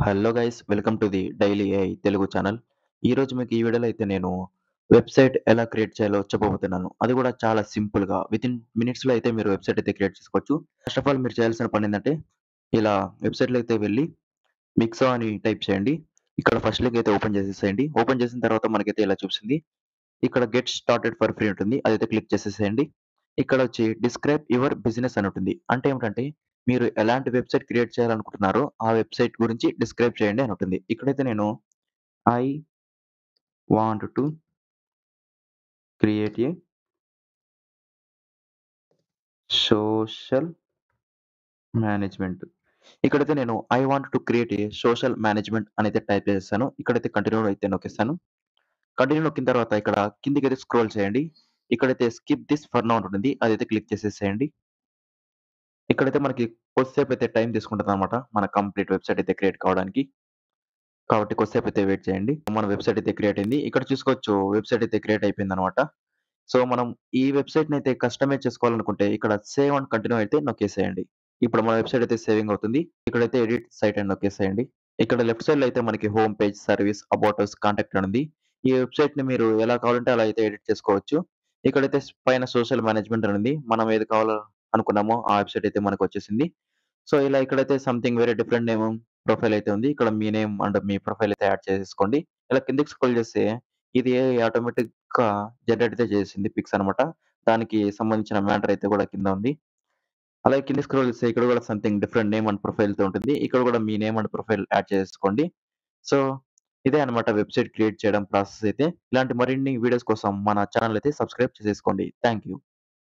Hello guys welcome to the daily AI Telugu channel. ఈరోజు మీకు ఈ వీడియోలో అయితే నేను వెబ్సైట్ ఎలా క్రియేట్ చేయాలో చెప్పబోతున్నాను. అది కూడా చాలా సింపుల్గా వితిన్ మినిట్స్లో అయితే మీరు వెబ్సైట్ అయితే క్రియేట్ చేసుకోవచ్చు. ఫస్ట్ ఆఫ్ ఆల్ మీరు చేయాల్సిన పని ఏంటంటే ఇలా వెబ్సైట్లో అయితే వెళ్ళి మిక్సో అని టైప్ చేయండి. ఇక్కడ ఫస్ట్ లింక్ అయితే ఓపెన్ చేసేసేయండి. ఓపెన్ చేసిన తర్వాత మనకైతే ఇలా చూపిస్తుంది. ఇక్కడ గెట్ స్టార్టెడ్ ఫర్ ఫ్రీ ఉంటుంది. అదైతే క్లిక్ చేసేసేయండి. ఇక్కడ వచ్చి డిస్క్రైబ్ యువర్ బిజినెస్ అని ఉంటుంది. అంటే ఏమిటంటే మీరు ఎలాంటి వెబ్సైట్ క్రియేట్ చేయాలనుకుంటున్నారో ఆ వెబ్సైట్ గురించి డిస్క్రైబ్ చేయండి అని ఉంటుంది. ఇక్కడైతే నేను I want to create a social management. ఇక్కడైతే నేను I want to create a social management అనైతే టైప్ చేసేసాను. ఇక్కడైతే కంటిన్యూ అయితే నొక్కేస్తాను. కంటిన్యూ నొక్కిన తర్వాత ఇక్కడ కిందికైతే స్క్రోల్ చేయండి. ఇక్కడైతే స్కిప్ దిస్ ఫర్ నౌ ఉంటుంది. అదైతే క్లిక్ చేసేసేయండి. ఇక్కడైతే మనకి కొద్దిసేపు అయితే టైం తీసుకుంటుందన్నమాట. మన కంప్లీట్ వెబ్సైట్ అయితే క్రియేట్ కావడానికి. కాబట్టి కొద్దిసేపు అయితే వెయిట్ చేయండి. మన వెబ్సైట్ అయితే క్రియేట్ అయింది. ఇక్కడ చూసుకోవచ్చు వెబ్సైట్ అయితే క్రియేట్ అయిపోయిందన్నమాట. సో, మనం ఈ వెబ్సైట్‌ని అయితే కస్టమైజ్ చేసుకోవాలనుకుంటే ఇక్కడ సేవ్ అండ్ కంటిన్యూ అయితే నొక్కేసేయండి. ఇప్పుడు మన వెబ్సైట్ అయితే సేవింగ్ అవుతుంది. ఇక్కడైతే ఎడిట్ సైట్ అని నొక్కేసేయండి. ఇక్కడ లెఫ్ట్ సైడ్‌లో అయితే మనకి home page, service, about us, contact అని ఉంది. ఈ వెబ్సైట్‌ని మీరు ఎలా కావాలంటే అలా అయితే ఎడిట్ చేసుకోవచ్చు. ఇక్కడైతే పైన సోషల్ మేనేజ్మెంట్ అని ఉంది. మనం ఏది కావాలో అనుకున్నామో ఆ వెబ్సైట్ అయితే మనకొచ్చేసింది. సో, ఇలా ఇక్కడైతే సంథింగ్ వేరే డిఫరెంట్ నేమ్ ప్రొఫైల్ అయితే ఉంది. ఇక్కడ మీ నేమ్ అండ్ మీ ప్రొఫైల్ అయితే యాడ్ చేసేసుకోండి. ఇలా కిందకి స్క్రోల్ చేస్తే ఇది ఏఐ ఆటోమేటిక్‌గా జనరేట్ అయితే చేసింది పిక్స్ అనమాట. దానికి సంబంధించిన మ్యాటర్ అయితే కూడా కింద ఉంది. అలాగే కింద స్క్రోల్ చేస్తే ఇక్కడ కూడా సంథింగ్ డిఫరెంట్ నేమ్ అండ్ ప్రొఫైల్‌తో ఉంటుంది. ఇక్కడ కూడా మీ నేమ్ అండ్ ప్రొఫైల్ యాడ్ చేసేసుకోండి. సో, ఇదే అనమాట వెబ్‌సైట్ క్రియేట్ చేయడం ప్రాసెస్ అయితే. ఇలాంటి మరిన్ని వీడియోస్ కోసం మన ఛానెల్ అయితే సబ్స్క్రైబ్ చేసేసుకోండి. Thank you.